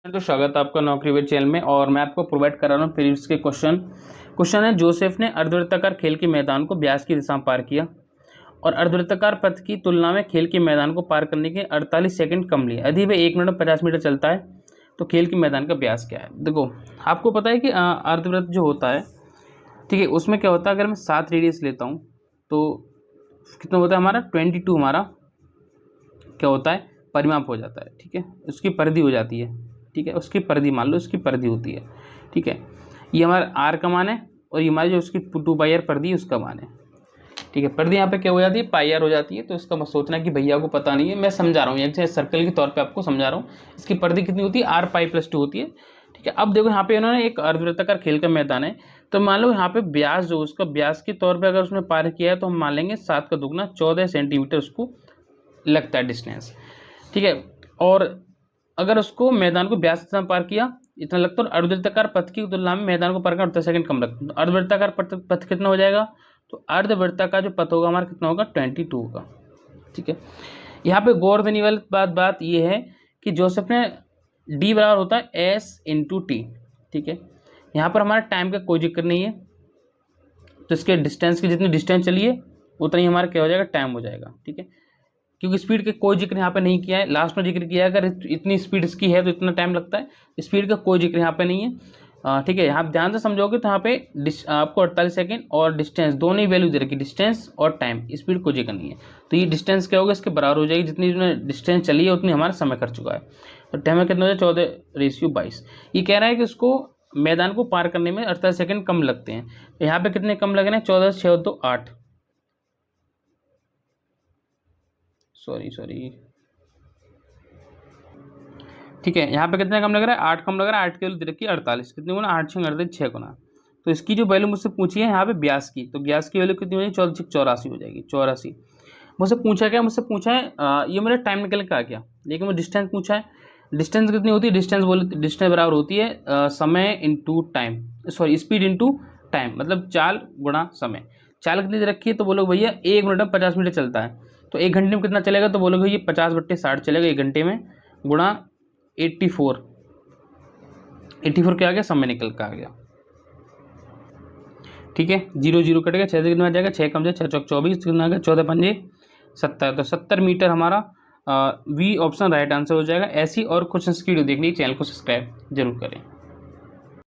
तो स्वागत है आपका नौकरी विद चैनल में। और मैं आपको प्रोवाइड कर रहा हूँ प्रीवियस के क्वेश्चन है। जोसेफ ने अर्धवृत्ताकार खेल के मैदान को व्यास की दिशा में पार किया और अर्धवृत्ताकार पथ की तुलना में खेल के मैदान को पार करने के 48 सेकंड कम लिए। यदि वह 1 मिनट में 50 मीटर चलता है तो खेल के मैदान का व्यास क्या है। देखो, आपको पता है कि अर्धवृत्त जो होता है, ठीक है, उसमें क्या होता है, अगर मैं 7 रेडियस लेता हूँ तो कितना होता है हमारा 22 हमारा क्या होता है, परिमाप हो जाता है। ठीक है, उसकी परिधि हो जाती है। ठीक है, उसकी परिधि मान लो, इसकी परिधि होती है। ठीक है, ये हमारा आर का मान है और ये हमारी जो उसकी 2πr परिधि उसका मान है। ठीक है, परिधि यहाँ पे क्या हो जाती है, πr हो जाती है। तो इसका मत सोचना कि भैया को पता नहीं है, मैं समझा रहा हूँ, जैसे सर्कल के तौर पे आपको समझा रहा हूँ। इसकी परिधि कितनी होती है, r π+2 होती है। ठीक है, अब देखो यहाँ पे इन्होंने एक अर्धवृत्ताकार खेल का मैदान है, तो मान लो यहाँ पे व्यास जो उसका व्यास के तौर पर अगर उसने पार किया है तो हम मान लेंगे 7 का दुगना 14 सेंटीमीटर उसको लगता है डिस्टेंस। ठीक है, और अगर उसको मैदान को व्यास से पार किया इतना लगता है, और अर्धवृत्ताकार पथ की तुलना में मैदान को पार करना 48 सेकंड कम लगता है। तो अर्धवृत्ताकार पथ कितना हो जाएगा, तो अर्धवृत्ताकार जो पथ होगा हमारा कितना होगा, 22 होगा। ठीक है, यहाँ पे गौर देने वाली बात ये है कि जोसेफ ने डी बराबर होता है S/T। ठीक है, यहाँ पर हमारा टाइम का कोई जिक्र नहीं है, तो इसके डिस्टेंस की जितनी डिस्टेंस चलिए उतना ही हमारा क्या हो जाएगा, टाइम हो जाएगा। ठीक है, क्योंकि स्पीड के कोई जिक्र यहाँ पे नहीं किया है, लास्ट में जिक्र किया है अगर इतनी स्पीड इसकी है तो इतना टाइम लगता है। स्पीड का कोई जिक्र यहाँ पे नहीं है। ठीक है, यहाँ ध्यान से समझोगे तो यहाँ पे आपको 48 सेकंड और डिस्टेंस दोनों ही वैल्यू दे रखी, डिस्टेंस और टाइम, स्पीड कोई जिक्र नहीं है। तो ये डिस्टेंस क्या होगा, इसके बराबर हो जाएगी, जितनी डिस्टेंस चली है उतनी हमारा समय कर चुका है। तो टाइम कितना हो जाए, 14:22। ये कह रहा है कि उसको मैदान को पार करने में 48 सेकंड कम लगते हैं। तो यहाँ पे कितने कम लग रहे हैं, 14 6 2 8, सॉरी। ठीक है, यहाँ पे कितना कम लग रहा है, 8 कम लग रहा है। 8 के वैल्यू दे रखी है 48, कितने गुना, 8 6 48 6 गुना। तो इसकी जो वैल्यू मुझसे पूछी है यहाँ पे व्यास की, तो व्यास की वैल्यू कितनी हो जाएगी, 84 हो जाएगी, 84। मुझसे पूछा क्या, मुझसे पूछा है ये मेरा टाइम निकल के आ गया, लेकिन मुझे डिस्टेंस पूछा है। डिस्टेंस कितनी होती है, डिस्टेंस बराबर होती है समय into time, sorry speed into time, मतलब चाल गुणा समय। चाल कितनी दे रखी है, तो बोलो भैया 1 मिनट में 50 मीटर चलता है, तो 1 घंटे में कितना चलेगा, तो बोलोगे ये 50/60 चलेगा 1 घंटे में, गुणा 84 क्या आ गया, समय निकल कर आ गया। ठीक है, 0 0 कटेगा, 6 से कितना आ जाएगा, 6 कम से 6 चौक 24, कितना आ गया, 14 पंजे 70। तो 70 मीटर हमारा वी ऑप्शन राइट आंसर हो जाएगा। ऐसी और क्वेश्चन की वीडियो देखने के लिए चैनल को सब्सक्राइब जरूर करें।